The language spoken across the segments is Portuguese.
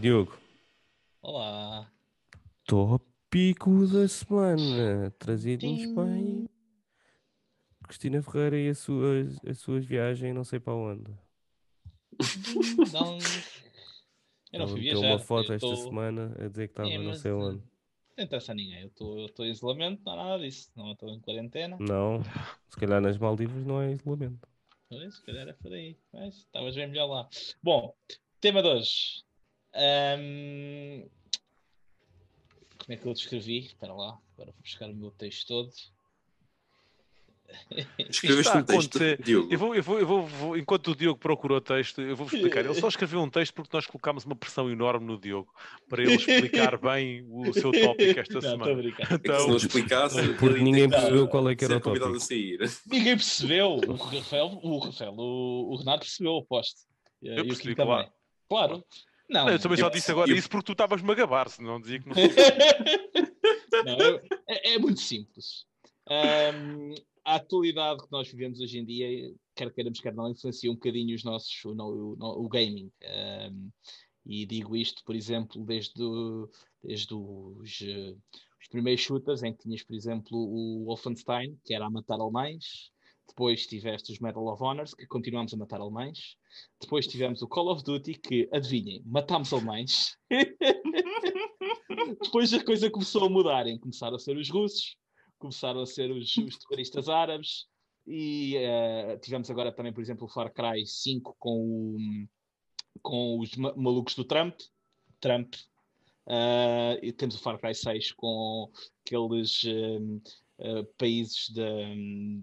Diogo, Olá. tópico da semana, trazido-nos bem Tim, Cristina Ferreira e a sua viagem não sei para onde. ding dong. Eu não Ela fui meteu uma viajar. foto Eu esta estou. semana a dizer que estava não sei Mas onde. não interessa a ninguém. Eu estou em isolamento, não há nada disso. Não estou em quarentena. Não, se calhar nas Maldivas não é isolamento. Pois, se calhar é por aí. Mas estavas bem melhor lá. Bom, tema de hoje. Ahm, Como é que eu descrevi? Espera lá. Agora vou buscar o meu texto todo. Isto Escreveste está a um texto, acontecer. Eu Diogo. vou, enquanto o Diogo procura o texto, eu vou-vos explicar. Ele só escreveu um texto porque nós colocámos uma pressão enorme no Diogo para ele explicar bem o seu tópico esta Não, estou a semana. brincar. É que se Então, não explicasse, Porque ele ninguém ia ter percebeu qual é que era ser o convidado tópico. a sair. Ninguém percebeu. O Renato percebeu, aposto. eu E o Kim percebi, também. claro. Claro. Não, Eu também só disse agora isso porque tu estavas-me a gabar, se não dizia que não sabia. não é muito simples. A atualidade que nós vivemos hoje em dia, quer queiramos, quer não, influencia um bocadinho o gaming. E digo isto, por exemplo, desde os primeiros shooters, em que tinhas, por exemplo, o Wolfenstein, que era a matar alemães. Depois tiveste os Medal of Honors, que continuamos a matar alemães. Depois tivemos o Call of Duty, que, adivinhem, matámos alemães. Depois a coisa começou a mudar, começaram a ser os russos, começaram a ser os terroristas árabes, e tivemos agora também, por exemplo, o Far Cry 5 com os malucos do Trump. E temos o Far Cry 6 com aqueles países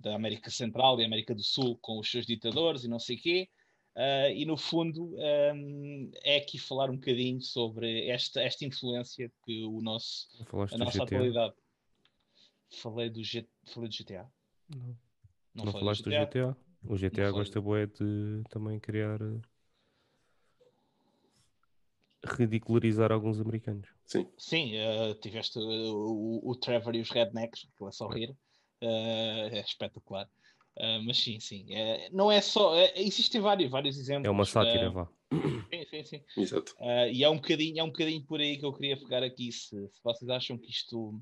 da América Central e América do Sul com os seus ditadores e não sei o quê. E no fundo é aqui falar um bocadinho sobre esta influência que Falaste a do nossa GTA? atualidade. Falei do GTA? Não. Não Não falei do falaste do GTA? GTA? O Não GTA falei. gosta bué de também criar, ridicularizar alguns americanos. Sim. Sim, tiveste o Trevor e os Rednecks, que é só rir. É espetacular. Mas sim, sim. Não é só. Existem vários exemplos. É uma sátira, vá. Sim. Exato. E é um bocadinho por aí que eu queria pegar aqui. Se vocês acham que isto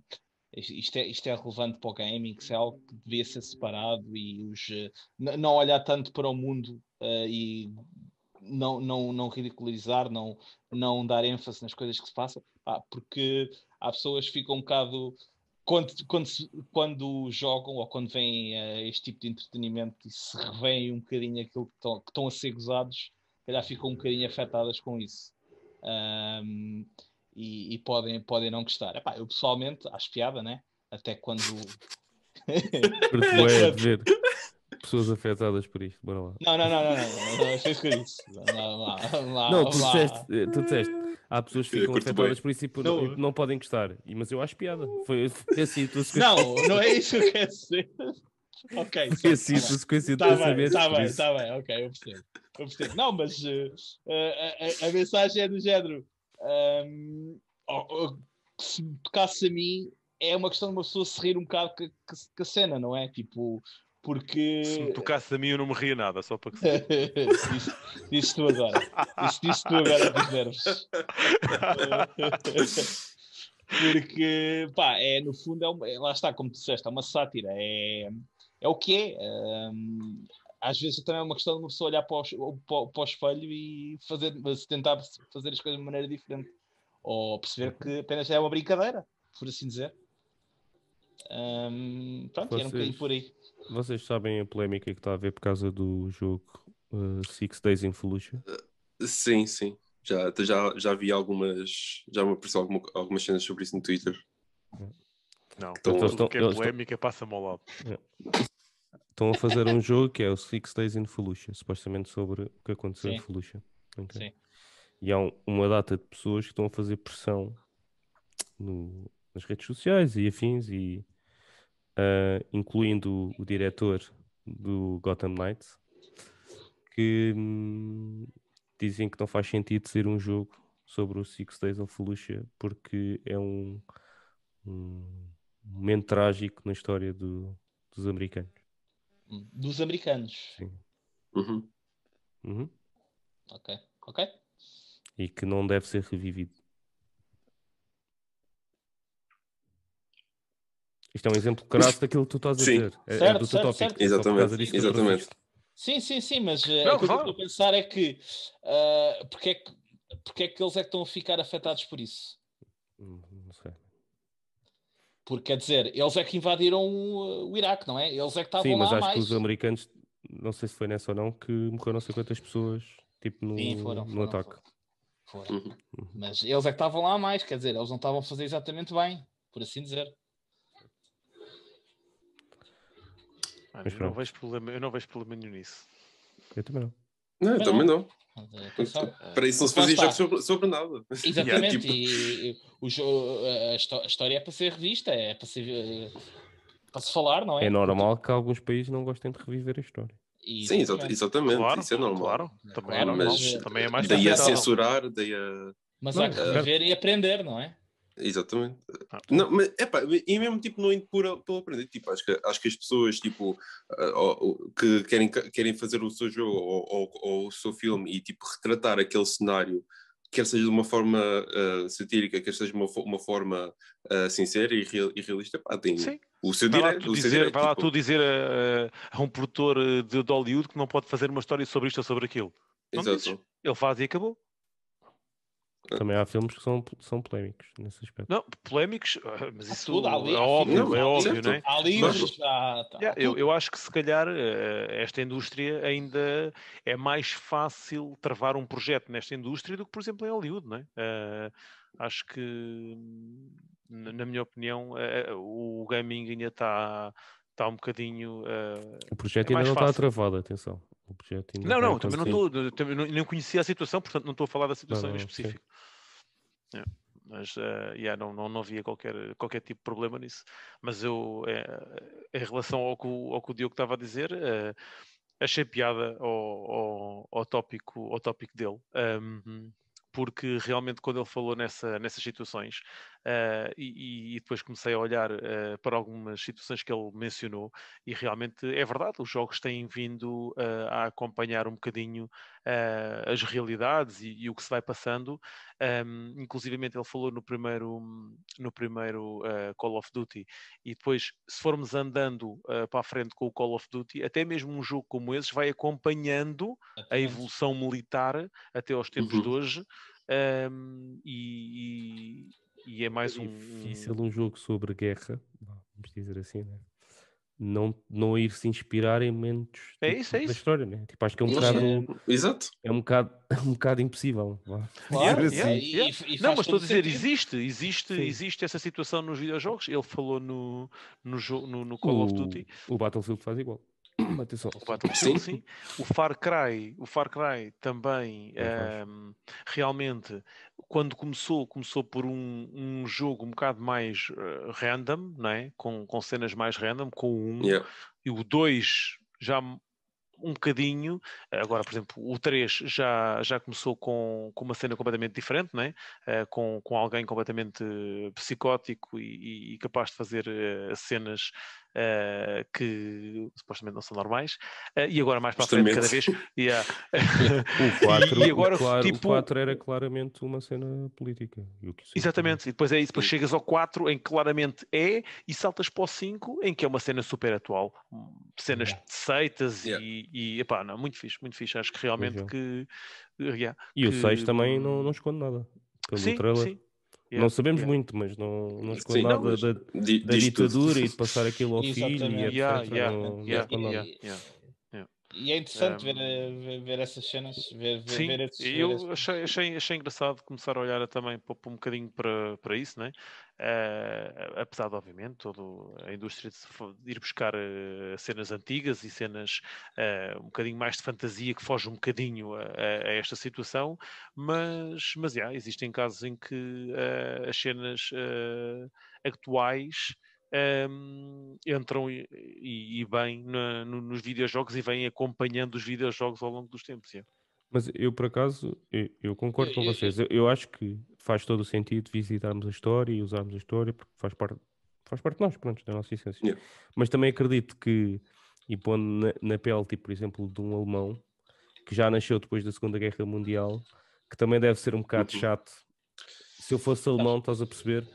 é relevante para o gaming, que se é algo que devia ser separado e não olhar tanto para o mundo e não ridicularizar, não dar ênfase nas coisas que se passam, porque há pessoas que ficam um bocado. Quando jogam ou quando veem este tipo de entretenimento e se revêem um bocadinho aquilo que estão a ser gozados, calhar ficam um bocadinho afetadas com isso. Um, e podem não gostar. Epá, eu pessoalmente acho piada, né? Até quando. Curto bué de ver pessoas afetadas por isto, bora lá. Não, foi isso que eu disse. Não, tu disseste, há pessoas que ficam Curto bué. afetadas por isso e Não, não podem gostar. Mas eu acho piada. Foi assim a tua não é isso que eu quero dizer. Ok, Foi certo, assim a tua sequência de tá bem, pensamentos, por isso. tá bem, ok, eu percebo. Não, mas a mensagem é do género. Se me tocasse a mim, é uma questão de uma pessoa se rir um bocado com a cena, não é? Tipo, se me porque. tocasse a mim eu não me ria nada, só para que se... Disse tu agora. Isso disse tu agora dos nervos. Porque, pá, no fundo, lá está, como tu disseste, é uma sátira, é o que é. Às vezes também é uma questão de uma pessoa olhar para o espelho e tentar fazer as coisas de maneira diferente. Ou perceber que apenas é uma brincadeira, por assim dizer. Pronto, era um bocadinho por aí. Vocês sabem a polémica que está a haver por causa do jogo Six Days in Fallujah? Sim. Já vi algumas. Já me apareceu algumas cenas sobre isso no Twitter. Não, Então, tudo que é polémica passa-me ao lado. Estão a fazer um jogo que é o Six Days in Fallujah, supostamente sobre o que aconteceu em Sim. Fallujah. Okay? Sim. E há uma data de pessoas que estão a fazer pressão nas redes sociais e afins, e incluindo o diretor do Gotham Knights, que dizem que não faz sentido ser um jogo sobre o Six Days of Fallujah porque é um momento trágico na história dos americanos. Dos americanos. Sim. Uhum. Uhum. Ok. e que não deve ser revivido. Isto é um exemplo crasso daquilo que tu estás a Sim. dizer. É Certo, do teu certo, tópico. certo. Só por Exatamente, causa disso que eu trouxe exatamente. isto. Sim, mas Não, aquilo que eu claro. estou a pensar é que porque é que eles é que estão a ficar afetados por isso? Não sei. Porque, quer dizer, eles é que invadiram o Iraque, não é? Eles é que Sim, estavam mas lá a acho que mais. os americanos, não sei se foi nessa ou não, que morreram não sei quantas pessoas, tipo, Sim, no ataque. foram. Uhum. Mas eles é que estavam lá a mais, quer dizer, eles não estavam a fazer exatamente bem, por assim dizer. Mano, Mas eu pronto. não vejo problema nenhum nisso. Eu também não. Não, eu também não. Mas, atenção. Para isso não se Lá fazia está. jogos sobre nada. Exatamente, Tipo, e a história é para ser revista, é para para se falar, não é? É normal que alguns países não gostem de reviver a história. sim, Exatamente. exatamente, Claro, isso é normal. claro. Também é Claro, normal. Mas Também é mais mas há daí a que- sustentável. censurar, daí a. Mas Não, há que certo. reviver e aprender, não é? Exatamente. Ah. Não, mas, epá, e mesmo tipo, não indo pelo aprender, tipo, acho que as pessoas tipo, que querem fazer o seu jogo ou o seu filme e tipo, retratar aquele cenário, quer seja de uma forma satírica, quer seja de uma forma sincera e realista, pá, tem Sim. o seu Vai lá direito. tu dizer, vai lá tu dizer a um produtor de Hollywood que não pode fazer uma história sobre isto ou sobre aquilo. Não dizes. Exato. Ele faz e acabou. Também há filmes que são polémicos nesse aspecto. Não, polémicos, mas isso Tudo, há é filmes, Não, óbvio, certo. não é? há livros, há tudo. Eu acho que se calhar esta indústria ainda é mais fácil travar um projeto nesta indústria do que, por exemplo, em Hollywood, não é? Acho que, na minha opinião, o gaming ainda está um bocadinho. O projeto É ainda mais não está fácil. travado, atenção. O projeto ainda vai Não, também não acontecer. estou, também não conhecia a situação, portanto não estou a falar da situação em Não, específico. É, mas não havia qualquer tipo de problema nisso. Mas eu, em relação ao que o Diogo estava a dizer, achei piada ao tópico dele. Porque realmente quando ele falou nessas situações e depois comecei a olhar para algumas situações que ele mencionou e realmente é verdade, os jogos têm vindo a acompanhar um bocadinho as realidades e o que se vai passando. Inclusivamente ele falou no primeiro Call of Duty e depois se formos andando para a frente com o Call of Duty, até mesmo um jogo como esse vai acompanhando a evolução militar até aos tempos de hoje e é mais É difícil um jogo sobre guerra, vamos dizer assim, né? Não ir se inspirar em momentos É tipo, isso, é da isso. história, né? Tipo, acho que é um Sim, bocado, Exato. é um bocado, um bocado impossível. Vamos Claro, dizer assim. e Não, faz mas estou a todo dizer, sentido. existe essa situação nos videojogos. Ele falou no Call of O, Duty. o Battlefield faz igual. Atenção. O Battlefield, sim. O Far Cry também, Também faz. realmente, quando começou por um jogo um bocado mais random, não é? Com cenas mais random, com o 1 Yeah. e o 2 já um bocadinho. Agora, por exemplo, o 3 já começou com uma cena completamente diferente, não é? Com alguém completamente psicótico e capaz de fazer cenas que supostamente não são normais. E agora mais para a frente, cada vez. Yeah. O 4, e agora, o 4 era claramente uma cena política. E o que isso exatamente, e depois é isso, depois chegas ao 4 em que claramente é, e saltas para o 5 em que é uma cena super atual, cenas de seitas Yeah. e epá, não, muito fixe, acho que realmente Pois é. que, E o 6 também não esconde nada. Pelo trailer. sim. Não sabemos Yeah. muito, mas não esconde Sim, nada mas da diz tudo. ditadura e de passar aquilo ao filho e Exatamente. etc. Não esconde nada. E é interessante ver essas cenas, Sim, ver esses. eu achei engraçado começar a olhar também um bocadinho para isso, né? Apesar de, obviamente, toda a indústria de ir buscar cenas antigas e cenas um bocadinho mais de fantasia que foge um bocadinho a esta situação, mas existem casos em que as cenas atuais entram e bem nos videojogos e vêm acompanhando os videojogos ao longo dos tempos. Yeah. Mas eu, por acaso, eu concordo com vocês. Eu acho que faz todo o sentido visitarmos a história e usarmos a história, porque faz parte de nós, pronto, da nossa essência. Yeah. Mas também acredito que, e pondo na pele, tipo, por exemplo, de um alemão, que já nasceu depois da Segunda Guerra Mundial, que também deve ser um bocado Uhum. chato. Se eu fosse alemão, estás a perceber?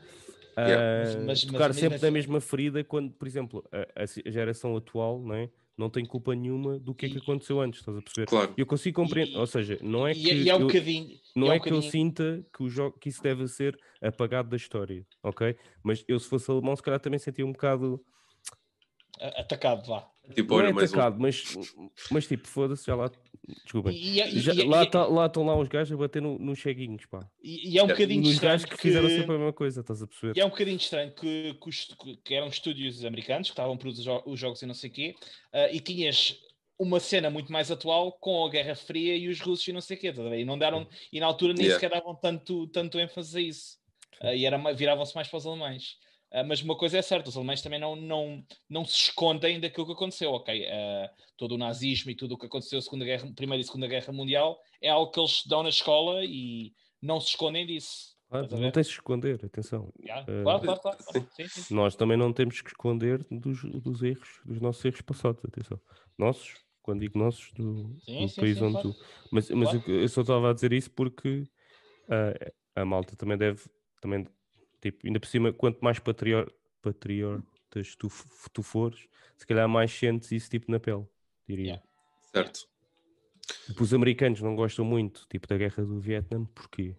Yeah. Tocar sempre na mesma ferida quando, por exemplo, a geração atual, não é? Não tem culpa nenhuma do que é que aconteceu antes, estás a perceber? Claro. Eu consigo compreender, ou seja, não é que E é um eu, bocadinho. não é um é que eu bocadinho- sinta que o jogo, que isso deve ser apagado da história, ok? Mas eu, se fosse alemão, se calhar também sentia um bocado, atacado, vá. Tipo, não é olha, mais um. atacado, mas tipo, foda-se, já lá, desculpem, E lá estão lá os gajos a bater nos ceguinhos, pá. é um bocadinho Nos estranho gajos que fizeram sempre a mesma coisa, estás a perceber? E é um bocadinho estranho que eram estúdios americanos que estavam a produzir os jogos e não sei o quê, e tinhas uma cena muito mais atual com a Guerra Fria e os russos e não sei o quê, tá a ver? E não deram, e na altura nem sequer davam tanto ênfase a isso. E viravam-se mais para os alemães. Mas uma coisa é certa, os alemães também não se escondem daquilo que aconteceu, ok? Todo o nazismo e tudo o que aconteceu na Primeira e Segunda Guerra Mundial é algo que eles dão na escola e não se escondem disso. Claro, não tens de esconder, atenção. Claro. Sim. Nós também não temos que esconder dos erros, dos nossos erros passados, atenção. Nossos, quando digo nossos, do país onde claro. tu... Mas Claro. eu só estava a dizer isso porque a malta também deve, tipo, ainda por cima, quanto mais patriotas tu fores, se calhar mais sentes isso tipo na pele, diria. Certo. Tipo, os americanos não gostam muito, tipo, da guerra do Vietnã, porquê?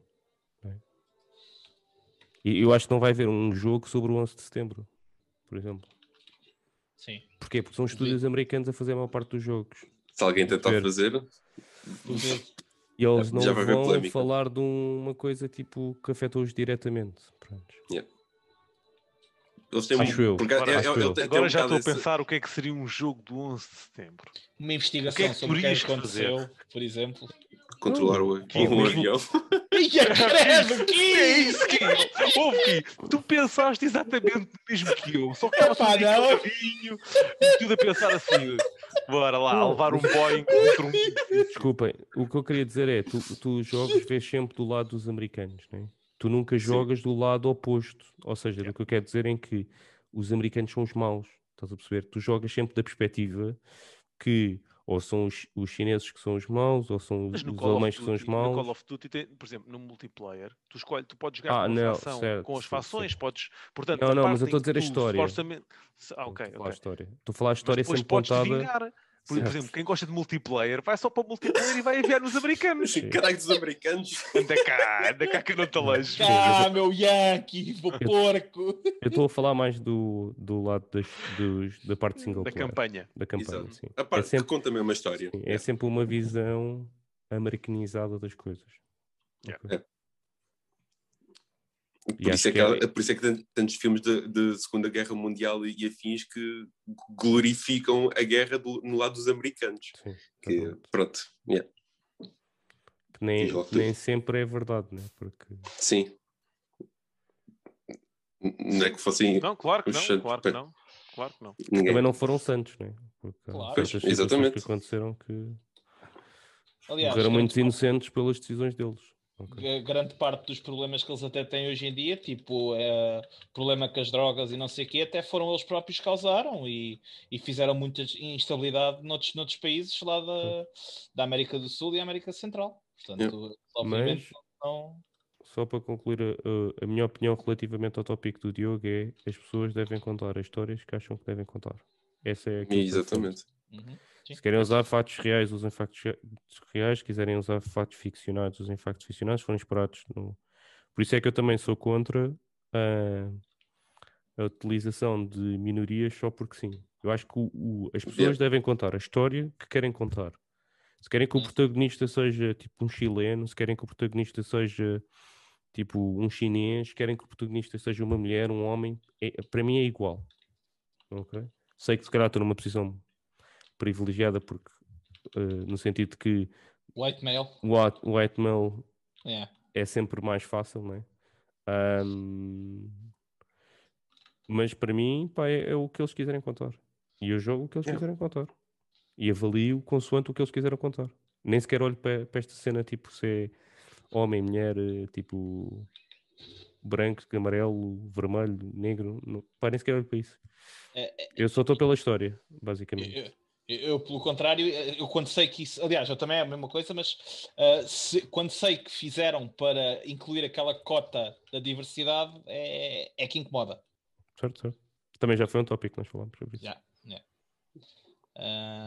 E eu acho que não vai haver um jogo sobre o 11 de setembro, por exemplo. Sim. Porquê? Porque são estúdios americanos a fazer a maior parte dos jogos. Se alguém tentar fazer, E eles não já vai haver vão polémica. falar de uma coisa tipo que afetou-os diretamente. Pronto. Eles têm Acho eu. Agora já estou a pensar o que é que seria um jogo do 11 de setembro. Uma investigação sobre o que aconteceu, por exemplo. Controlar o avião. Credo, que é isso, Ouve, tu pensaste exatamente o mesmo que eu. Só que estava tudo naquele caminho e tudo a pensar assim. Bora lá, levar um Boeing contra um... Desculpem, o que eu queria dizer é, tu jogos vês sempre do lado dos americanos, né? Tu nunca jogas do lado oposto. Ou seja, o que eu quero dizer é que os americanos são os maus, estás a perceber? Tu jogas sempre da perspectiva que ou são os chineses que são os maus, ou são os alemães que são os maus. No Call of Duty, por exemplo, no multiplayer, tu podes jogar com uma fação, certo, com as sim, fações, sim. podes... Portanto, não, mas eu estou a dizer a história. Supostamente... Ok. Estou a falar a história depois sempre podes contada. vingar. Por exemplo, quem gosta de multiplayer vai só para o multiplayer e vai enviar nos americanos. Caralho dos americanos. Anda cá que eu não te alejo. Meu Yankee, porco. Eu estou a falar mais do lado da parte single Da player. campanha. Da campanha, Exato. sim. A parte que conta a mesma história. Sim, é sempre uma visão americanizada das coisas. Okay. Por isso é que tem tantos filmes de Segunda Guerra Mundial e afins que glorificam a guerra no lado dos americanos. Sim, que, pronto, que nem sempre é verdade, né? Porque... Sim. Não é que fossem... Não, claro que não. Também não foram santos, né? Porque claro. Exatamente. Que aconteceram que... Aliás, morreram muitos inocentes pelas decisões deles. Okay. Grande parte dos problemas que eles até têm hoje em dia, tipo problema com as drogas e não sei o quê, até foram eles próprios que causaram e fizeram muita instabilidade noutros países lá da América do Sul e América Central. Portanto, obviamente não... Só para concluir, a minha opinião relativamente ao tópico do Diogo é as pessoas devem contar as histórias que acham que devem contar. Essa é a exatamente. Se querem usar fatos reais, usem fatos reais. Se quiserem usar fatos ficcionados, usem fatos ficcionados. Foram inspirados no... Por isso é que eu também sou contra a utilização de minorias só porque sim. Eu acho que as pessoas devem contar a história que querem contar. Se querem que o protagonista seja tipo um chileno, se querem que o protagonista seja tipo um chinês, querem que o protagonista seja uma mulher, um homem, para mim é igual. Okay? Sei que se calhar estou numa posição privilegiada porque no sentido de que white male é sempre mais fácil, não é? Mas para mim, pá, é o que eles quiserem contar. E eu jogo o que eles quiserem contar. E avalio consoante o que eles quiseram contar. Nem sequer olho para esta cena tipo se é homem, mulher, tipo branco, amarelo, vermelho, negro. Não, pá, nem sequer olho para isso. Eu só estou pela história, basicamente. Eu, pelo contrário, eu quando sei que isso... Aliás, eu também é a mesma coisa, mas quando sei que fizeram para incluir aquela cota da diversidade, é que incomoda. Certo. Também já foi um tópico que nós falámos sobre isso. Já.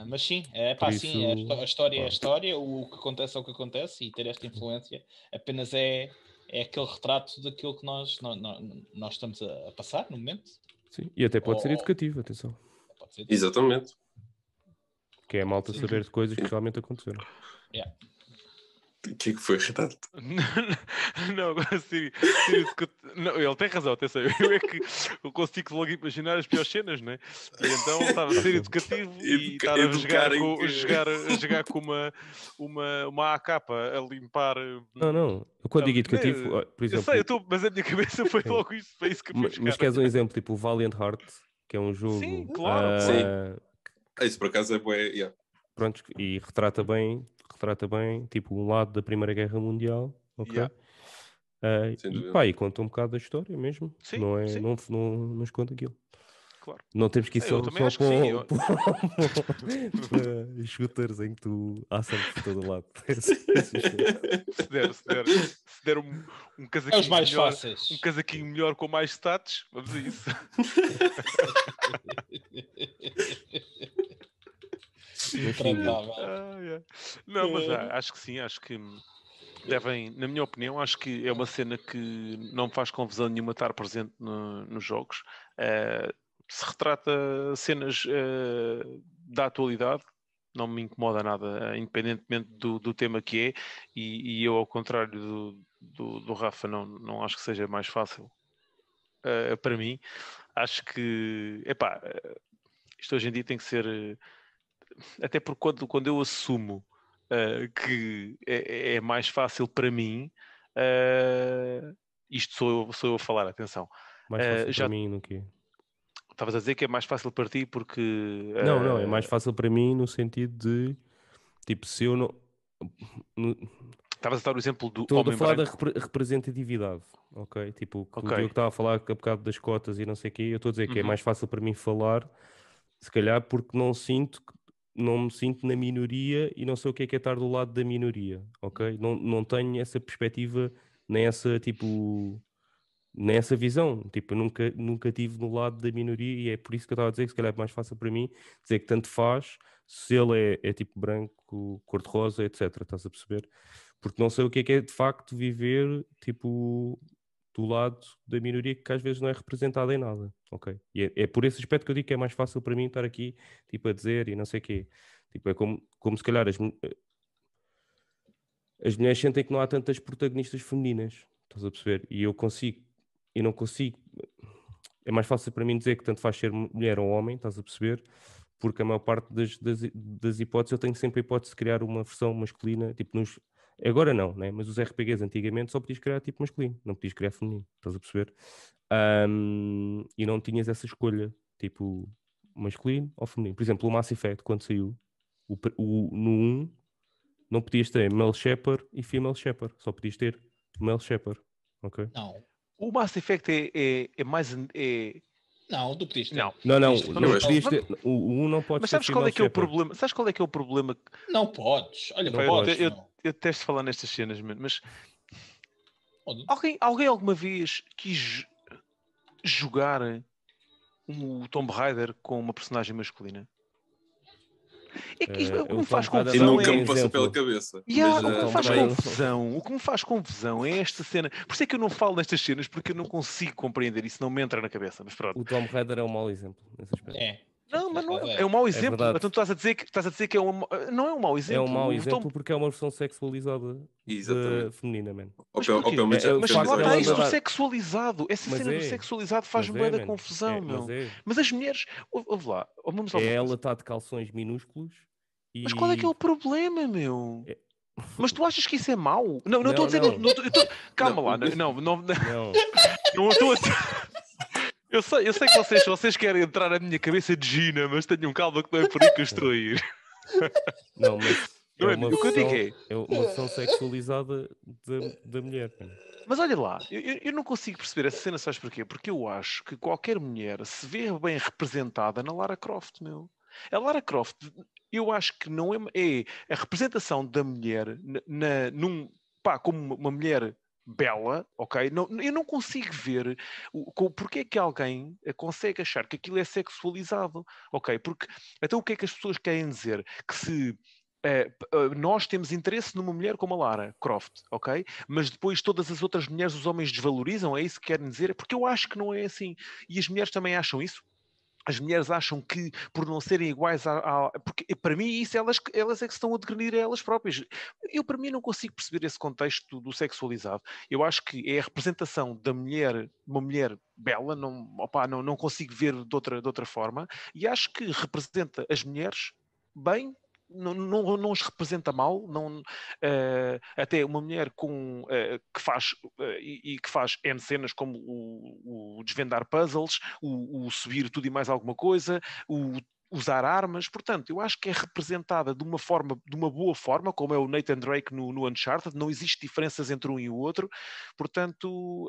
Mas sim, Por sim, isso, a história é a pá. história, o que acontece é o que acontece, e ter esta influência apenas é aquele retrato daquilo que nós estamos a passar no momento. Sim. E até pode ser Ou- educativo, atenção. Pode ser. Exatamente. Que é a malta Sim. saber de coisas que realmente aconteceram. Yeah. O que é que foi, Renato? Não, agora Sírio, não, ele tem razão, atenção. Eu é que eu consigo logo imaginar as piores cenas, né? E então estava a ser educativo e estar a jogar com uma AK a limpar. Não. Eu quando digo educativo, por Eu exemplo. sei, mas a minha cabeça foi logo isso, foi isso que eu fui buscar. Mas queres um exemplo, tipo o Valiant Heart, que é um jogo. Sim, claro. Isso por acaso é bué, yeah. Pronto, e retrata bem, tipo, um lado da Primeira Guerra Mundial, ok? Yeah. Sem E dúvida. pá, e conta um bocado da história mesmo. Sim, não é, sim. não esconde aquilo. Claro. Não temos que ir Eu só também acho que sim. para shooters em que tu há sangue por todo lado. Se der um casaquinho É os mais melhor, fáceis. um casaquinho melhor com mais status, vamos a isso. Intratável. Não, mas acho que sim, acho que devem, na minha opinião, acho que é uma cena que não me faz confusão nenhuma estar presente nos jogos. Se retrata cenas da atualidade, não me incomoda nada, independentemente do tema que é, e eu, ao contrário do Rafa, não acho que seja mais fácil para mim. Acho que, isto hoje em dia tem que ser, até porque quando eu assumo que é mais fácil para mim, isto sou eu a falar, atenção. Mais fácil para mim no quê? Estavas a dizer que é mais fácil para ti porque... Não, é mais fácil para mim no sentido de, tipo, se eu não... Estavas a dar o exemplo do Estou homem a falar branco. da representatividade, ok? Tipo, o Ok. Diogo estava a falar há bocado das cotas e não sei o quê, eu estou a dizer que é Uhum. mais fácil para mim falar, se calhar porque não me sinto na minoria e não sei o que é estar do lado da minoria, ok? Não tenho essa perspectiva, nem essa, tipo, nem essa visão. Tipo, eu nunca tive no lado da minoria e é por isso que eu estava a dizer que se calhar é mais fácil para mim dizer que tanto faz se ele é tipo branco, cor-de-rosa, etc. Estás a perceber? Porque não sei o que é de facto viver, tipo, do lado da minoria que às vezes não é representada em nada, ok? E é por esse aspecto que eu digo que é mais fácil para mim estar aqui, tipo, a dizer e não sei o quê. Tipo, é como se calhar as mulheres sentem que não há tantas protagonistas femininas, estás a perceber? E não consigo. É mais fácil para mim dizer que tanto faz ser mulher ou homem, estás a perceber? Porque a maior parte das hipóteses, eu tenho sempre a hipótese de criar uma versão masculina, tipo agora não, né? Mas os RPGs antigamente só podias criar tipo masculino, não podias criar feminino, estás a perceber? E não tinhas essa escolha, tipo masculino ou feminino. Por exemplo, o Mass Effect, quando saiu, no 1, não podias ter male shepherd e female shepherd, só podias ter male shepherd, ok? Não. O Mass Effect é mais... Não, tu podias ter. Não. Podias ter, o 1 não pode Mas ser sabes qual é female que é o shepherd. problema? Sabes qual é que é o problema? Não podes. Olha, Não podes. podes. Eu detesto falar nestas cenas, mas Pode. alguém alguma vez quis jogar o Tomb Raider com uma personagem masculina? É que o que me faz E confusão nunca é... me passou pela cabeça. o que me faz Raider- confusão, o que me faz confusão é esta cena. Por isso é que eu não falo nestas cenas, porque eu não consigo compreender isso, não me entra na cabeça. Mas pronto. O Tom Raider é um mau exemplo nesse aspecto. É. Não, mas não é um mau exemplo. verdade. Então tu estás a dizer que é não é um mau exemplo. É um mau O exemplo Tom- porque é uma versão sexualizada Exatamente. feminina, man. Mas Ou porquê? pelo menos É, Mas o lá facto está dela isso, o andar- sexualizado. Essa Mas cena do é. sexualizado faz-me Mas bué da man. confusão, meu. Mas é. Mas as mulheres... Ouve lá, vamos lá. Ela está de calções minúsculos e... Mas qual é que é o problema, meu? É- Mas tu achas que isso é mau? Não estou a dizer... Não. Calma lá. Não. Não estou a dizer... Eu sei que vocês querem entrar na minha cabeça de Gina, mas tenham calma que não é por aí que eu estou a ir. Não, mas Não é é, uma o que eu digo versão, uma versão sexualizada da mulher, man. Mas olha lá, eu não consigo perceber essa cena, sabes porquê? Porque eu acho que qualquer mulher se vê bem representada na Lara Croft, meu. A Lara Croft, eu acho que não é a representação da mulher como uma mulher bela, ok? Eu não consigo ver porque é que alguém consegue achar que aquilo é sexualizado, ok? Porque, então o que é que as pessoas querem dizer? Que se nós temos interesse numa mulher como a Lara Croft, ok? Mas depois todas as outras mulheres os homens desvalorizam, é isso que querem dizer? Porque eu acho que não é assim. E as mulheres também acham isso? As mulheres acham que, por não serem iguais porque para mim isso elas é que estão a degredir a elas próprias. Eu, para mim, não consigo perceber esse contexto do sexualizado. Eu acho que é a representação da mulher, uma mulher bela, não consigo ver de outra forma, e acho que representa as mulheres bem. Não os representa mal, até uma mulher que faz que faz N cenas como o desvendar puzzles, o subir tudo e mais alguma coisa, usar armas, portanto, eu acho que é representada de uma boa forma, como é o Nathan Drake no Uncharted, não existe diferenças entre um e o outro, portanto,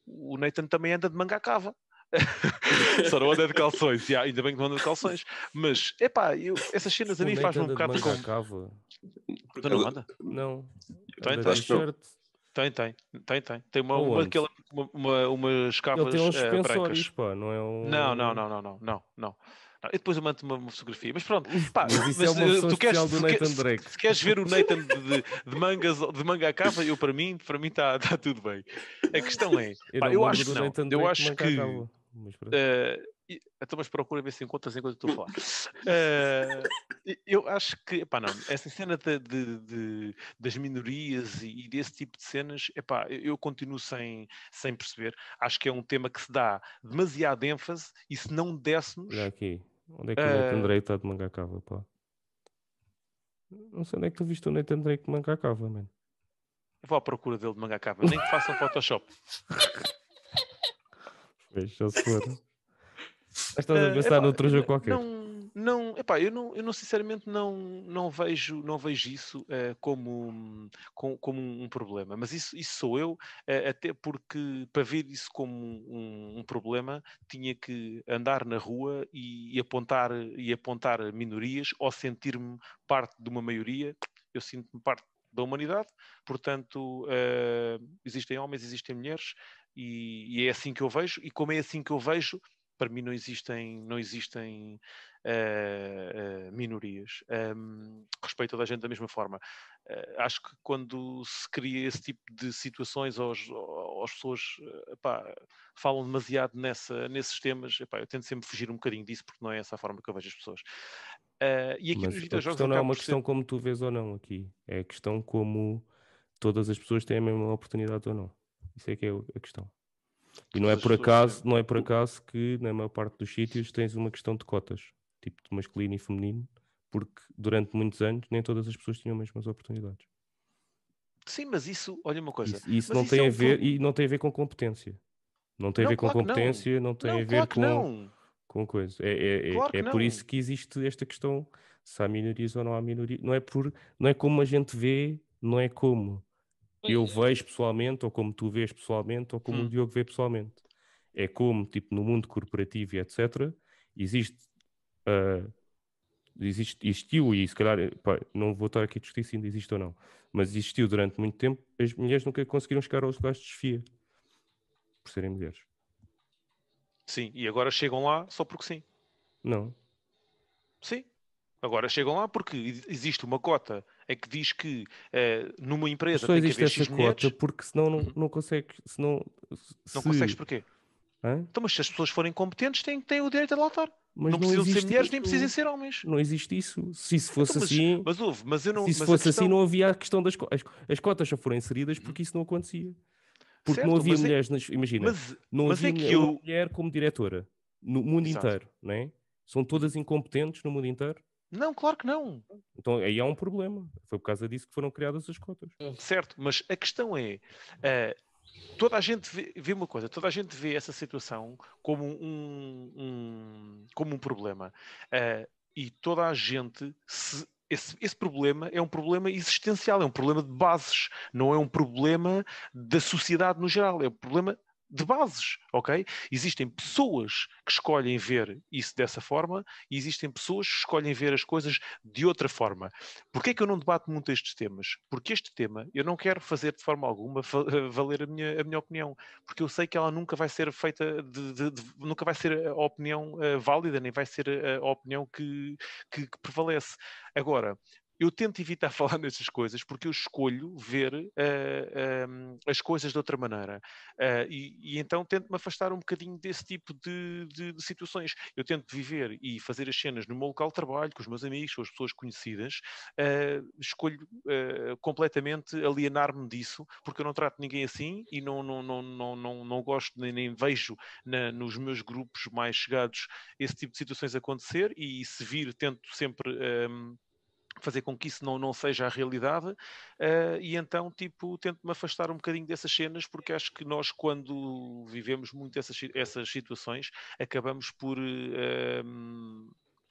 o Nathan também anda de manga à cava. Só não anda de calções, ainda bem que não anda de calções, mas essas cenas a mim faz-me um bocado de manga à cava. Tu não anda? Não. Tem. Tem umas capas. Ele tem uns brancas. suspensórios, pá, não é um... Não. E depois eu mando uma fotografia. Mas pronto, mas isso é uma versão especial do Nathan Drake. Se queres ver o Nathan de manga à cava, para mim está tudo bem. A questão é, eu acho que não. Eu acho que... Mas procura ver se encontras enquanto estou a falar. Eu acho que, não, essa cena das minorias e desse tipo de cenas, eu continuo sem perceber. Acho que é um tema que se dá demasiada ênfase e se não dessemos... Olha aqui, onde é que o Nathan Drake está de manga à cava, pá? Não sei onde é que tu viste o Nathan Drake de manga à cava, mano. Eu vou à procura dele de manga à cava, nem que façam Photoshop. Já se for. Estás a pensar noutro jogo qualquer? Eu não sinceramente não vejo isso como um problema, mas isso sou eu, até porque para ver isso como um problema tinha que andar na rua e apontar minorias ou sentir-me parte de uma maioria. Eu sinto-me parte da humanidade, portanto existem homens, existem mulheres e é assim que eu vejo, e como é assim que eu vejo, para mim não existem minorias. Respeito toda a gente da mesma forma. Acho que quando se cria esse tipo de situações, as pessoas falam demasiado nesses temas, eu tento sempre fugir um bocadinho disso, porque não é essa a forma que eu vejo as pessoas. E aqui mas nos a videojogos questão não é uma questão como tu vês ou não aqui. É a questão como todas as pessoas têm a mesma oportunidade ou não. Isso é que é a questão. E não é por acaso que na maior parte dos sítios tens uma questão de cotas, tipo de masculino e feminino, porque durante muitos anos nem todas as pessoas tinham as mesmas oportunidades. Sim, mas isso, olha uma coisa. Isso não tem a ver, e não tem a ver com competência. Não tem a ver com competência, não tem a ver com coisa. É por isso que existe esta questão, se há minorias ou não há minorias. Não é como a gente vê, não é como eu vejo pessoalmente, ou como tu vês pessoalmente, ou como o Diogo vê pessoalmente. É como, tipo, no mundo corporativo e etc., existiu, e se calhar, não vou estar aqui a discutir se ainda existe ou não, mas existiu durante muito tempo, as mulheres nunca conseguiram chegar aos lugares de chefia, por serem mulheres. Sim, e agora chegam lá só porque sim. Não. Sim. Agora chegam lá porque existe uma cota em que diz que numa empresa tem que haver X mulheres. Cota porque senão não consegues. Não consegues porquê? Então, mas se as pessoas forem competentes, têm o direito a lá estar. Mas não precisam ser mulheres, nem precisam ser homens. Não existe isso. Se isso fosse assim. Se isso fosse assim, não havia a questão das cotas. As cotas só foram inseridas porque isso não acontecia. Porque não havia mulheres. Imagina, não havia uma mulher como diretora no mundo inteiro, não é? São todas incompetentes no mundo inteiro? Não, claro que não. Então aí há um problema. Foi por causa disso que foram criadas as cotas. Certo, mas a questão é... toda a gente vê uma coisa, toda a gente vê essa situação como um problema. E toda a gente... Esse problema é um problema existencial, é um problema de bases, não é um problema da sociedade no geral, é um problema de bases, ok? Existem pessoas que escolhem ver isso dessa forma e existem pessoas que escolhem ver as coisas de outra forma. Porquê é que eu não debato muito estes temas? Porque este tema eu não quero fazer de forma alguma valer a minha opinião, porque eu sei que ela nunca vai ser feita, nunca vai ser a opinião válida, nem vai ser a opinião que prevalece. Agora, eu tento evitar falar nestas coisas porque eu escolho ver as coisas de outra maneira. E então tento-me afastar um bocadinho desse tipo de situações. Eu tento viver e fazer as cenas no meu local de trabalho, com os meus amigos, com as pessoas conhecidas. Escolho completamente alienar-me disso, porque eu não trato ninguém assim e não gosto nem vejo nos meus grupos mais chegados esse tipo de situações acontecer, e se vir, tento sempre fazer com que isso não seja a realidade, e então tipo, tento-me afastar um bocadinho dessas cenas, porque acho que nós, quando vivemos muito essas situações, acabamos por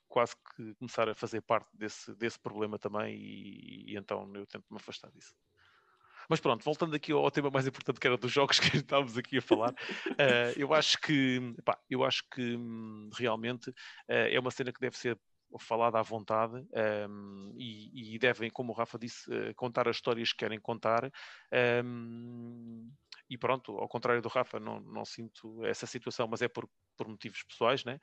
quase que começar a fazer parte desse problema também, e então eu tento-me afastar disso. Mas pronto, voltando aqui ao tema mais importante, que era dos jogos que estávamos aqui a falar, eu acho que realmente é uma cena que deve ser falada à vontade, e devem, como o Rafa disse, contar as histórias que querem contar. E pronto, ao contrário do Rafa, não sinto essa situação, mas é por motivos pessoais, né?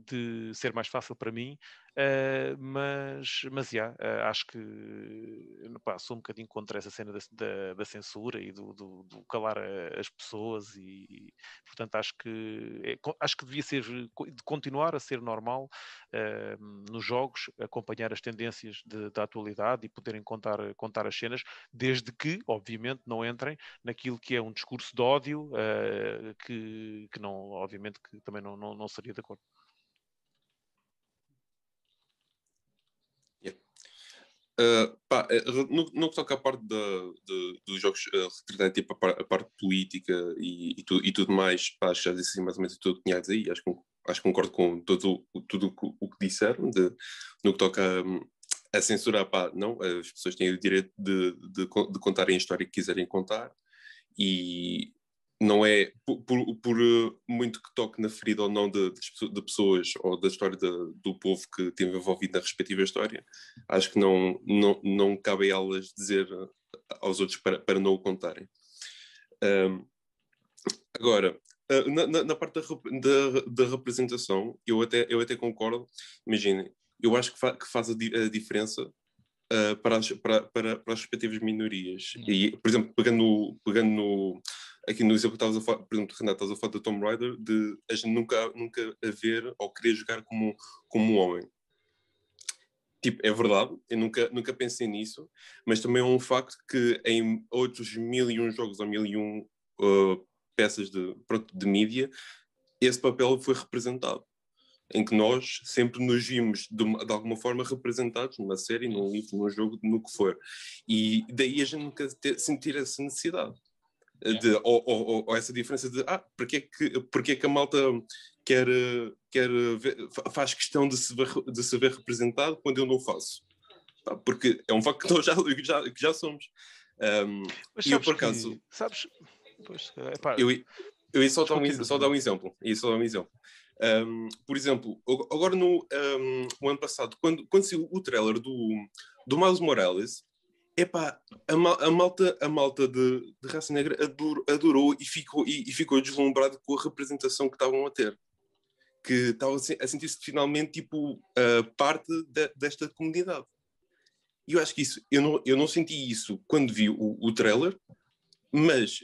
De ser mais fácil para mim. Mas acho que sou um bocadinho contra essa cena da censura e do calar as pessoas, e portanto acho que devia ser, de continuar a ser normal nos jogos, acompanhar as tendências da atualidade e poderem contar as cenas, desde que, obviamente, não entrem naquilo que é um discurso de ódio, que não, obviamente, que também não seria de acordo. No que toca à parte dos jogos, retratando tipo a parte política e tudo mais, acho que já disse mais ou menos tudo o que tinha a dizer, e acho que concordo com tudo o que disseram. No que toca a censurar, não, as pessoas têm o direito de contarem a história que quiserem contar, e não é por muito que toque na ferida ou não de pessoas ou da história do povo que esteve envolvido na respectiva história. Acho que não cabe a elas dizer aos outros para não o contarem. Agora, na parte da representação, eu até concordo. Imaginem, eu acho que faz a diferença para as respectivas minorias. E, por exemplo, pegando aqui no exemplo que estavas a falar, por exemplo, Renato, estavas a falar do Tomb Raider, de a gente nunca a ver ou querer jogar como um homem. Tipo, é verdade, eu nunca pensei nisso, mas também é um facto que em outros 1001 jogos ou 1001 peças de mídia, esse papel foi representado, em que nós sempre nos vimos de alguma forma representados numa série, num livro, num jogo, no que for. E daí a gente nunca sentir essa necessidade. Ou essa diferença de porque é que a malta quer faz questão de se ver representado quando eu não faço. Porque é um facto que nós já somos. E eu, por acaso... Sabes? Pois, eu ia só dar um exemplo. Por exemplo, agora no ano passado, quando saiu o trailer do Miles Morales, a malta de raça negra adorou e ficou deslumbrado com a representação que estavam a ter. Que estavam a sentir-se finalmente tipo parte desta comunidade. E eu acho que isso, eu não senti isso quando vi o trailer, mas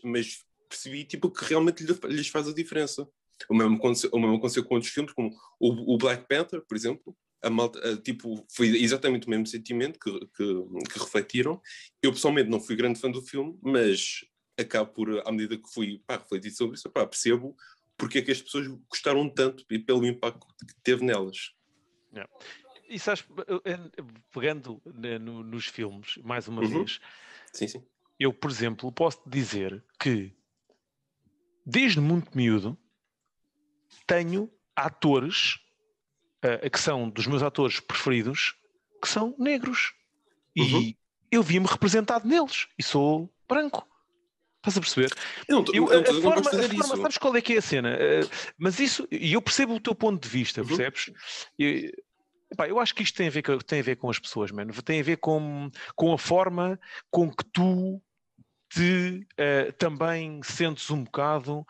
percebi tipo, que realmente lhes faz a diferença. O mesmo aconteceu com outros filmes, como o Black Panther, por exemplo. A malta, tipo, foi exatamente o mesmo sentimento que refletiram. Eu pessoalmente não fui grande fã do filme, mas acabo por, à medida que fui refletir sobre isso, percebo porque é que as pessoas gostaram tanto e pelo impacto que teve nelas. Yeah. E sabes, pegando nos filmes, mais uma vez, sim. Eu, por exemplo, posso dizer que desde muito miúdo tenho atores que são dos meus atores preferidos, que são negros. E eu vi-me representado neles. E sou branco. Estás a perceber? Eu não gosto de fazer isso. Sabes qual é que é a cena? Mas isso, e eu percebo o teu ponto de vista, percebes? Epá, eu acho que isto tem a ver com as pessoas, mano. Tem a ver com a forma com que tu também sentes um bocado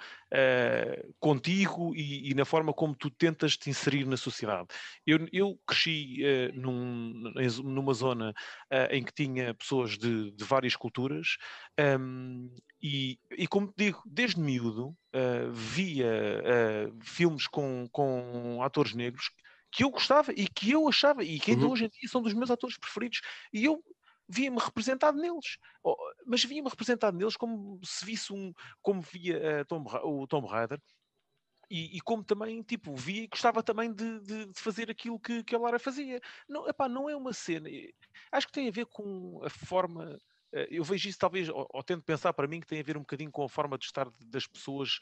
contigo e na forma como tu tentas te inserir na sociedade. Eu cresci numa zona em que tinha pessoas de várias culturas e como te digo, desde miúdo via filmes com atores negros que eu gostava e que eu achava e que ainda hoje em dia são dos meus atores preferidos e eu via-me representado neles, mas via-me representado neles como se visse como via o Tomb Raider e como também, tipo, via e gostava também de fazer aquilo que a Lara fazia. Não, epá, não é uma cena, acho que tem a ver com a forma, eu vejo isso talvez, ou tento pensar para mim que tem a ver um bocadinho com a forma de estar das pessoas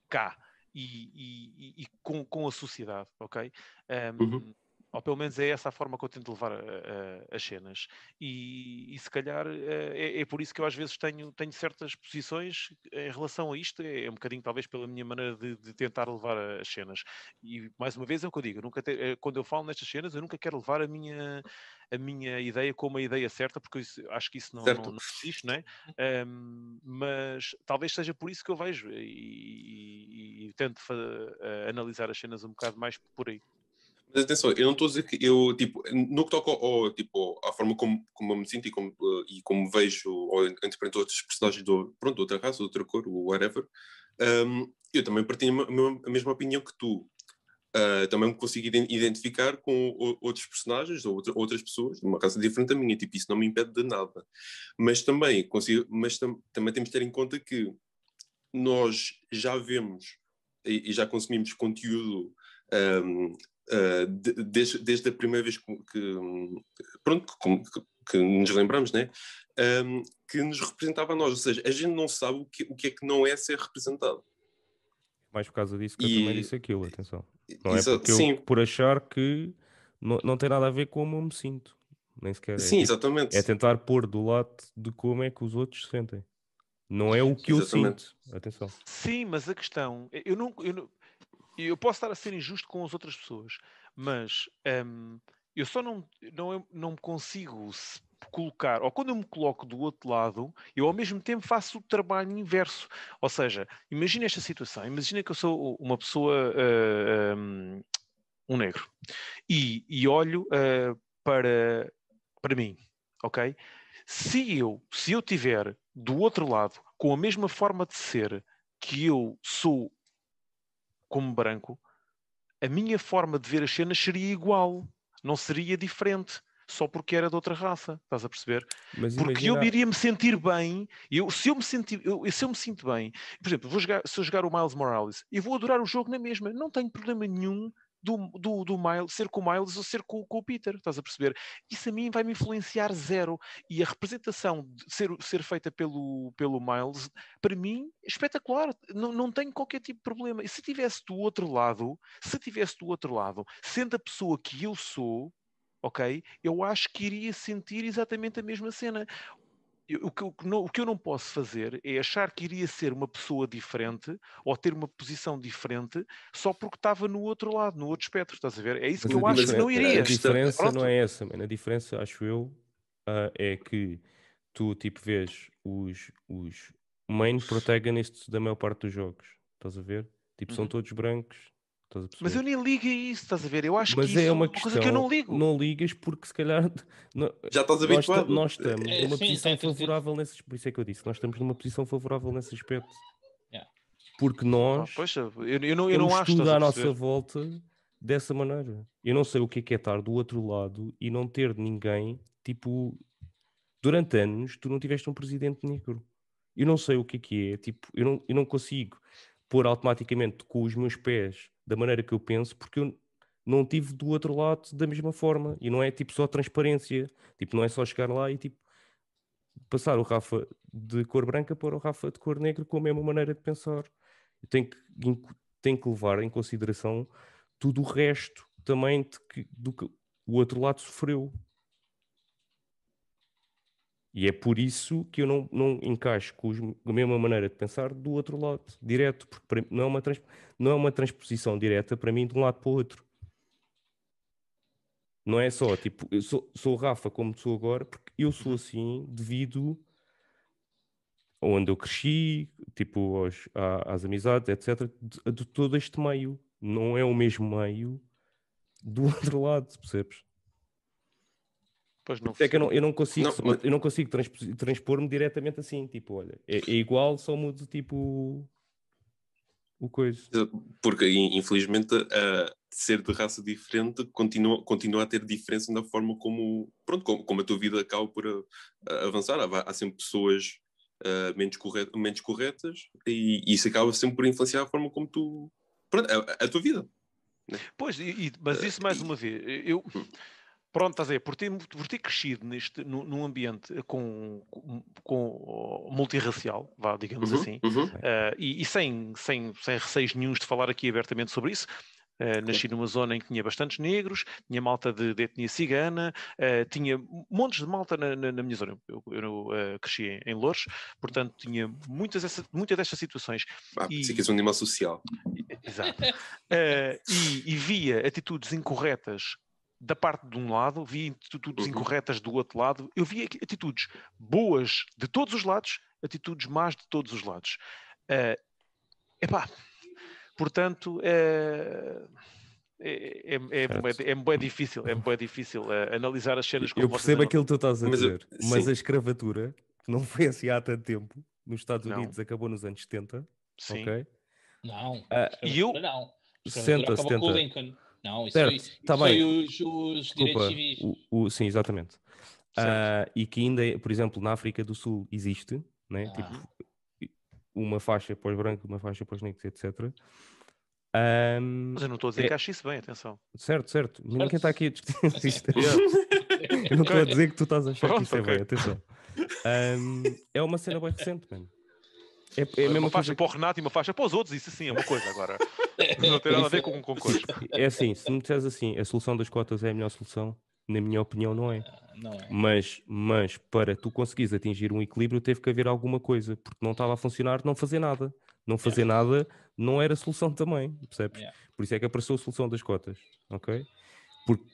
cá e com a sociedade, ok? Ou pelo menos é essa a forma que eu tento levar as cenas. E se calhar é por isso que eu às vezes tenho certas posições em relação a isto. É um bocadinho talvez pela minha maneira de tentar levar as cenas. E mais uma vez é o que eu digo. Quando eu falo nestas cenas, eu nunca quero levar a minha ideia como a ideia certa, porque acho que isso não existe, não é? Mas talvez seja por isso que eu vejo e tento analisar as cenas um bocado mais por aí. Mas atenção, eu não estou a dizer que eu, tipo, no que toca à forma como eu me sinto e como vejo ou interpreto outros personagens de outra raça, de outra cor, whatever, eu também partilho a mesma opinião que tu. Também me consigo identificar com outros personagens ou outras pessoas de uma raça diferente da minha, tipo, isso não me impede de nada. Mas também também temos de ter em conta que nós já vemos e já consumimos conteúdo desde a primeira vez que nos lembramos, né? Que nos representava a nós, ou seja, a gente não sabe o que é que não é ser representado. Mais por causa disso que eu também disse aquilo, atenção. Não é porque sim. por achar que não tem nada a ver com como eu me sinto. Nem sequer. Sim, exatamente. É tentar pôr do lado de como é que os outros se sentem. Não é o que eu sinto. Atenção. Sim, mas a questão... Eu posso estar a ser injusto com as outras pessoas, mas eu só não me consigo colocar, ou quando eu me coloco do outro lado, eu ao mesmo tempo faço o trabalho inverso. Ou seja, imagina esta situação, imagina que eu sou uma pessoa, um negro, e olho para mim, ok? Se eu tiver do outro lado com a mesma forma de ser que eu sou como branco, a minha forma de ver as cenas seria igual, não seria diferente, só porque era de outra raça, estás a perceber? Mas porque eu iria me sentir bem, se eu me sinto bem, por exemplo, se eu jogar o Miles Morales, eu vou adorar o jogo na mesma, não tenho problema nenhum do Miles, ser com o Miles ou ser com o Peter, estás a perceber? Isso a mim vai-me influenciar zero. E a representação de ser feita pelo Miles, para mim, é espetacular. Não tenho qualquer tipo de problema. E se estivesse do outro lado, sendo a pessoa que eu sou, ok? Eu acho que iria sentir exatamente a mesma cena. O que eu não posso fazer é achar que iria ser uma pessoa diferente ou ter uma posição diferente só porque estava no outro lado, no outro espectro, estás a ver? É isso que eu acho que não iria. A diferença não é essa, man. A diferença, acho eu, é que tu, tipo, vês os main protagonists da maior parte dos jogos, estás a ver? Tipo, são todos brancos. Mas eu nem ligo a isso, estás a ver? Eu acho que isso é uma coisa que eu não ligo. Não ligas porque se calhar já estás habituado. Nós estamos numa posição favorável nesse. Por isso é que eu disse, nós estamos numa posição favorável nesse aspecto. Porque nós eu não acho tudo à nossa volta dessa maneira. Eu não sei o que é estar do outro lado e não ter ninguém, tipo, durante anos tu não tiveste um presidente negro. Eu não sei o que é, tipo, eu não consigo pôr automaticamente com os meus pés da maneira que eu penso, porque eu não tive do outro lado da mesma forma. E não é tipo só transparência, tipo, não é só chegar lá e tipo passar o Rafa de cor branca para o Rafa de cor negra com a mesma maneira de pensar. Eu tenho que levar em consideração tudo o resto também do que o outro lado sofreu. E é por isso que eu não encaixo com a mesma maneira de pensar do outro lado, direto, porque não é uma transposição direta para mim de um lado para o outro. Não é só, tipo, eu sou o Rafa como sou agora, porque eu sou assim devido a onde eu cresci, tipo, às amizades, etc., de todo este meio. Não é o mesmo meio do outro lado, percebes? Pois não É que percebo. eu não consigo transpor-me diretamente assim, tipo, olha, é igual, só mudo, tipo, o coisa. Porque, infelizmente, ser de raça diferente continua a ter diferença na forma pronto, como a tua vida acaba por avançar. Há sempre pessoas menos corretas e isso acaba sempre por influenciar a forma como tu... Pronto, a tua vida. Né? Pois, mas isso mais uma vez, pronto, estás a ver, por ter crescido num ambiente com multirracial, vá, digamos assim, e sem receios nenhuns de falar aqui abertamente sobre isso. Nasci numa zona em que tinha bastantes negros, tinha malta de etnia cigana, tinha montes de malta na minha zona. Eu cresci em Loures, portanto tinha muitas destas situações. Pensei que és um animal social. Exato. E via atitudes incorretas da parte de um lado, via atitudes incorretas do outro lado, eu via atitudes boas de todos os lados, atitudes más de todos os lados. Portanto, bué difícil, analisar as cenas como Eu percebo vocês aquilo que tu estás a dizer, mas sim. a escravatura, que não foi assim há tanto tempo, nos Estados Não. Unidos acabou nos anos 70, Sim. ok? Não, E eu... não. A escravatura 60, acabou com o 70. Lincoln. Não, isso Certo, tá foi bem. os direitos Desculpa, civis. sim, exatamente. Certo. E que ainda, por exemplo, na África do Sul existe, né? Tipo, uma faixa para os brancos, uma faixa para os negros, etc. Mas eu não estou a dizer que acho isso bem, atenção. Certo. Ninguém está aqui a discutir isto. Yeah. Eu não estou a dizer que tu estás a achar que Pronto, isso é ok. bem, atenção. É uma cena bem recente, mano. É a Uma mesma faixa coisa para o Renato e uma faixa para os outros, isso sim é uma coisa. Agora, não tem nada a ver com coisas. É assim, se me disseres assim, a solução das cotas é a melhor solução, na minha opinião, não é. Não é. Mas para tu conseguires atingir um equilíbrio, teve que haver alguma coisa, porque não estava a funcionar, não fazer nada. Não fazer nada não era solução também, percebes? Por isso é que apareceu a solução das cotas, ok? Porque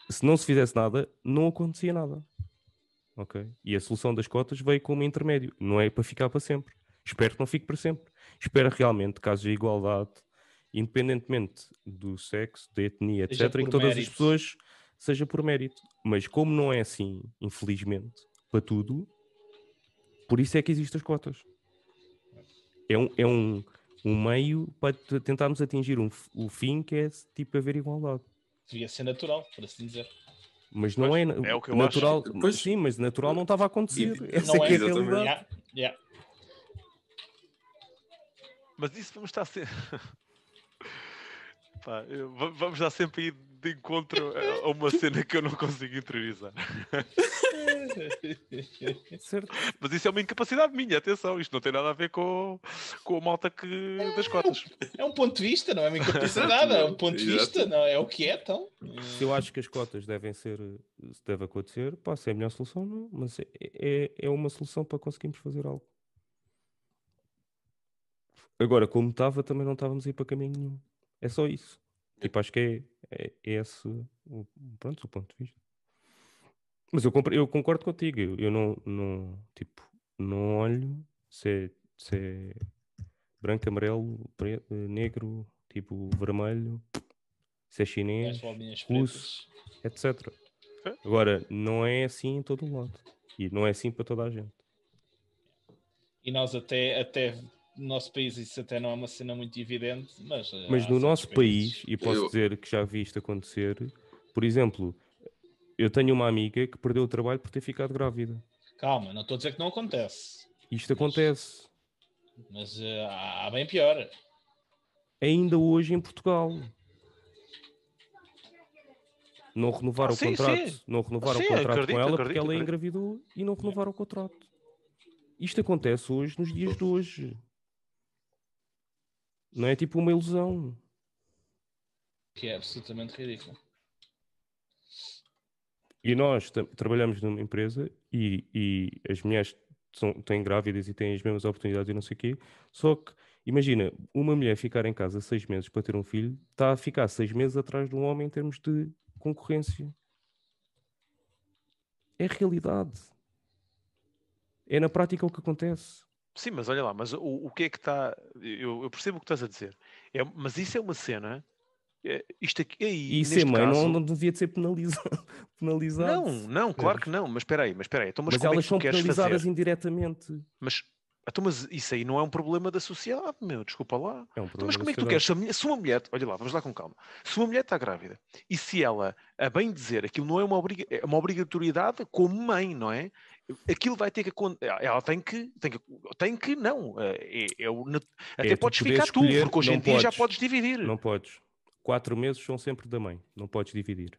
se não se fizesse nada, não acontecia nada, ok? E a solução das cotas veio como intermédio, não é para ficar para sempre. Espero que não fique para sempre. Espero realmente, caso de igualdade, independentemente do sexo, da etnia, Seja etc., em que por todas as mérito. pessoas seja por mérito. Mas como não é assim, infelizmente, para tudo, por isso é que existem as cotas. É um meio para tentarmos atingir o fim que é tipo haver igualdade. Devia ser natural, por assim dizer. Mas não é É o que eu natural. acho. Pois. Sim, mas natural não estava a acontecer. Essa Não é que é a exatamente. realidade. Mas isso vamos estar sempre. Pá, vamos estar sempre aí de encontro a uma cena que eu não consigo interiorizar. Certo. Mas isso é uma incapacidade minha, atenção, isto não tem nada a ver com a malta das cotas. É um ponto de vista, não é uma incapacidade, é um ponto de vista, não é o que é, então. Se eu acho que as cotas devem ser, se deve acontecer, pá, se é a melhor solução, não, mas é uma solução para conseguirmos fazer algo. Agora, como estava, também não estávamos a ir para caminho nenhum. É só isso. Tipo, acho que é esse pronto, o ponto de vista. Mas eu concordo contigo. Eu tipo, não olho se é branco, amarelo, preto, negro, tipo, vermelho, se é chinês, russo, etc. Agora, não é assim em todo o lado. E não é assim para toda a gente. E nós até no nosso país isso até não é uma cena muito evidente, mas no nosso país, e posso dizer que já vi isto acontecer, por exemplo, eu tenho uma amiga que perdeu o trabalho por ter ficado grávida. Calma, não estou a dizer que não acontece. Isto acontece. Mas há bem pior. Ainda hoje em Portugal. Não renovaram o contrato. Sim. Não renovaram o contrato com ela porque ela acredito. engravidou e não renovaram o contrato. Isto acontece hoje, nos dias de hoje. Não é tipo uma ilusão. Que é absolutamente ridículo. E nós trabalhamos numa empresa e as mulheres têm grávidas e têm as mesmas oportunidades e não sei o quê. Só que, imagina, uma mulher ficar em casa 6 meses para ter um filho, está a ficar 6 meses atrás de um homem em termos de concorrência. É realidade. É na prática o que acontece. Sim, mas olha lá, mas o que é que está... Eu percebo o que estás a dizer. Mas isso é uma cena... Isto aqui, aí, E ser neste mãe caso... não devia de ser penalizado. Não, claro que não. Mas espera aí. Então, Mas como é elas que tu são queres penalizadas fazer? indiretamente. Mas isso aí não é um problema da sociedade, meu. Desculpa lá. É um Então, mas problema como da é que tu sociedade. queres? Se uma mulher... Olha lá, vamos lá com calma. Se uma mulher está grávida e se ela, a bem dizer, aquilo não é é uma obrigatoriedade como mãe, não é? Aquilo vai ter que... Ela tem que não. Até É tu podes poderes ficar tu, escolher, porque hoje não em dia já podes. podes dividir. Não podes. 4 meses são sempre da mãe. Não podes dividir.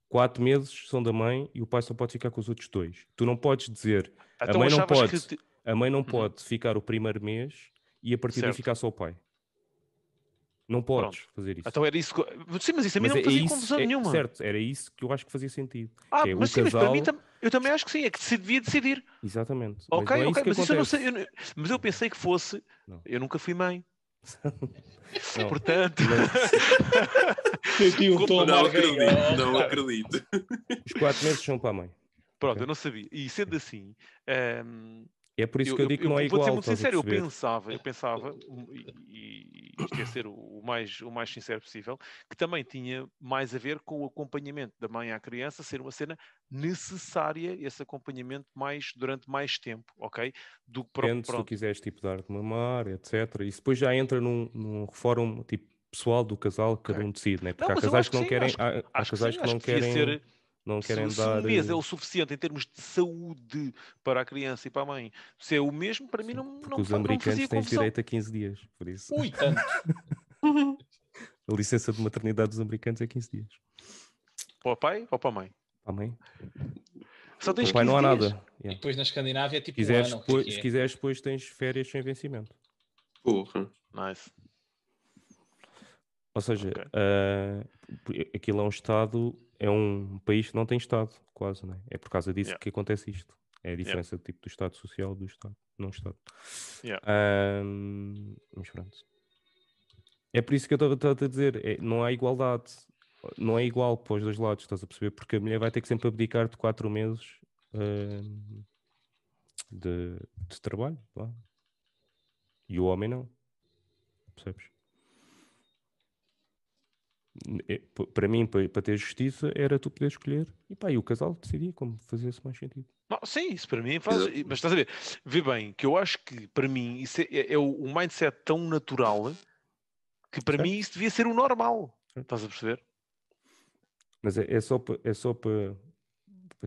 4 meses são da mãe e o pai só pode ficar com os outros 2. Tu não podes dizer... A Então mãe não achavas pode. que... A mãe não Uhum. pode ficar o primeiro mês e a partir daí Certo. ficar só o pai. Não podes Pronto. fazer isso. Então era isso que... Sim, mas isso a mim não me fazia confusão nenhuma. Certo, era isso que eu acho que fazia sentido. Ah, Que é mas o sim, mas para mim casal... eu também acho que sim, é que se devia decidir. Exatamente. Mas Ok, não é isso que mas isso eu não acontece. sei. Mas eu pensei que fosse. Não. Eu nunca fui mãe. Não. Portanto. Senti um tom Não amarguinho. acredito, não acredito. Os 4 meses são para a mãe. Pronto, Ok? eu não sabia. E sendo assim. É por isso que eu digo que não é vou ser igual, muito estás a sincero, eu perceber? pensava, e isto ia ser o mais sincero possível, que também tinha mais a ver com o acompanhamento da mãe à criança ser uma cena necessária, esse acompanhamento durante mais tempo, ok? Do que Depende se tu pronto. quiseres tipo dar de mamar, etc. Isso depois já entra num fórum tipo pessoal do casal que cada um decide, né? Porque Não, há mas eu casais acho que que não sim, querem, há acho que casais sim, que acho não que devia querem, ser. não querem Se um dar. mês é o suficiente em termos de saúde para a criança e para a mãe, se é o mesmo, para mim Sim, não, porque não, os não me fazia americanos tens confusão. direito a 15 dias, por isso. Ui, tanto. A licença de maternidade dos americanos é 15 dias. Para o pai ou para a mãe? Para a mãe? Só Para tens o pai 15 não há dias. nada. E Yeah. depois na Escandinávia é Se tipo quiseres, um ano, o que é depois, que se é? quiseres, depois tens férias sem vencimento. Porra. Nice. Ou seja, Ok. aquilo é um Estado, é um país que não tem Estado, quase, não é? É por causa disso Yeah. que acontece isto. É a diferença tipo, do Estado Social do Estado, não Estado. Yeah. Mas pronto. É por isso que eu estava a dizer, não há igualdade. Não é igual para os dois lados, estás a perceber? Porque a mulher vai ter que sempre abdicar de 4 meses de trabalho. Lá. E o homem não. Percebes? Para mim, para ter justiça, era tu poder escolher e o casal decidia como fazia-se mais sentido. Não, sim, isso para mim faz. Mas estás a ver? Vê bem, que eu acho que para mim isso é o mindset tão natural que para mim isso devia ser o normal. Estás a perceber? Mas é só para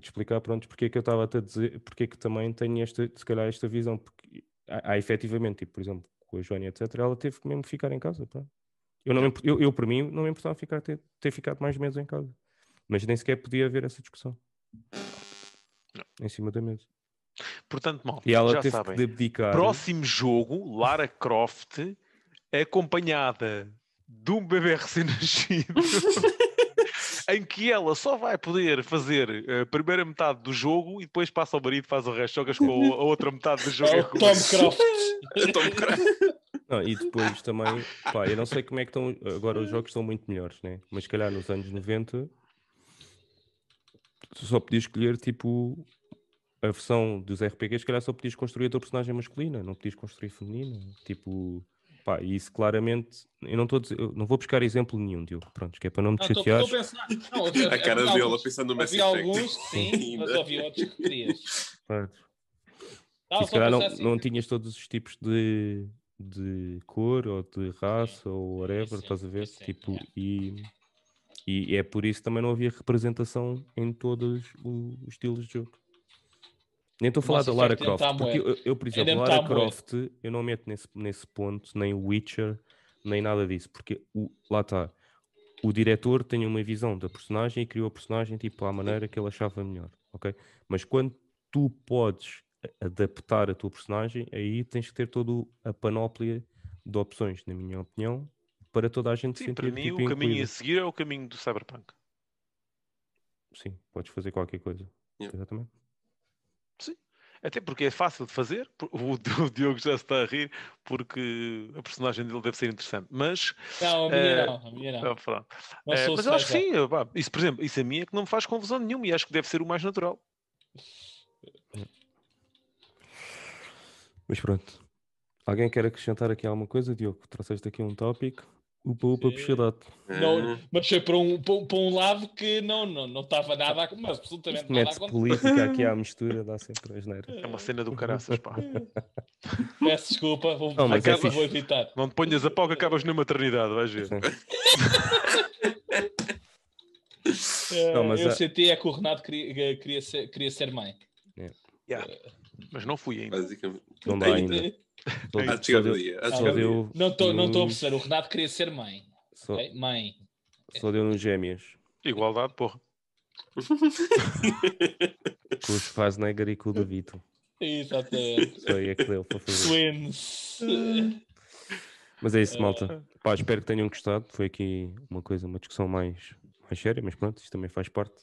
te explicar, pronto, porque é que eu estava a dizer, porque é que também tenho se calhar esta visão, porque há efetivamente, tipo, por exemplo, com a Joana, etc., ela teve que mesmo ficar em casa, pronto. Eu, por mim, não me importava ter ficado mais meses em casa. Mas nem sequer podia haver essa discussão. Não. Em cima da mesa. Portanto, mal, E ela já teve sabem. que abdicar. Próximo jogo, Lara Croft, acompanhada de um bebê recém-nascido, em que ela só vai poder fazer a primeira metade do jogo e depois passa ao marido e faz o resto. Jogas com a outra metade do jogo. É o Tom Croft. Tom Croft. Não, e depois também, pá, eu não sei como é que estão. Agora os jogos estão muito melhores, né? Mas se calhar nos anos 90 tu só podias escolher tipo a versão dos RPGs, se calhar só podias construir a tua personagem masculina, não podias construir feminina. Tipo, pá, e isso claramente. Eu não estou a dizer, eu não vou buscar exemplo nenhum, Diogo. Pronto, que é para não me Não, chateares. estou a pensar. Não, A cara dele pensando no Mass havia Effect. alguns que sim, mas havia outros que podias. Pronto. Estava E se só a calhar pensar assim. não tinhas todos os tipos de cor ou de raça ou whatever, estás a ver? Isso sim, Tipo, yeah. e é por isso que também não havia representação em todos os estilos de jogo. Nem estou a falar Mass da Lara Effect ainda Croft, está a porque moer. eu, por exemplo, Ainda Lara está a moer. Croft eu não meto nesse ponto, nem Witcher, nem nada disso, porque lá está, o diretor tem uma visão da personagem e criou a personagem tipo à maneira que ele achava melhor, ok? Mas quando tu podes adaptar a tua personagem, aí tens que ter toda a panóplia de opções, na minha opinião, para toda a gente se Sim, para sentir mim tipo o caminho incluída. a seguir é o caminho do Cyberpunk. sim, podes fazer qualquer coisa. Yeah. Exatamente. Sim. Até porque é fácil de fazer. O Diogo já se está a rir porque a personagem dele deve ser interessante. Mas. Não, a minha não. A minha não. Pronto. Não sou o Mas eu acho que César. sim. Pá, isso, por exemplo, isso a mim é que não me faz confusão nenhuma e acho que deve ser o mais natural. Mas pronto. Alguém quer acrescentar aqui alguma coisa, Diogo? Trouxeste aqui um tópico. Upa, puxa-date. Não, mas foi para um lado que não estava nada mas absolutamente Isto nada a mete-se acontecer. política aqui à mistura, dá sempre asneira. É uma cena do caraças, pá. Peço desculpa, Não, mas é vou fixe. evitar. Não te ponhas a pau que acabas na maternidade, vais ver. Sim. Não, mas Eu senti é que o Renato queria ser mãe. Yeah. Mas não fui ainda. Basicamente. Não dá ainda. Há de chegar o dia. Há de Só chegar o dia. deu Não estou a nos- perceber. O Renato queria ser mãe. Só, Ok? Mãe. só deu nos gêmeos. Igualdade, porra. Com o Schwarzenegger e com o Davito. Exatamente. Só aí é que deu para fazer. Twins. Mas é isso, malta. Pá, espero que tenham gostado. Foi aqui uma discussão mais séria, mas pronto, isto também faz parte.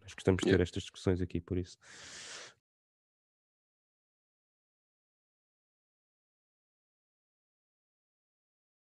Nós gostamos de ter estas discussões aqui, por isso.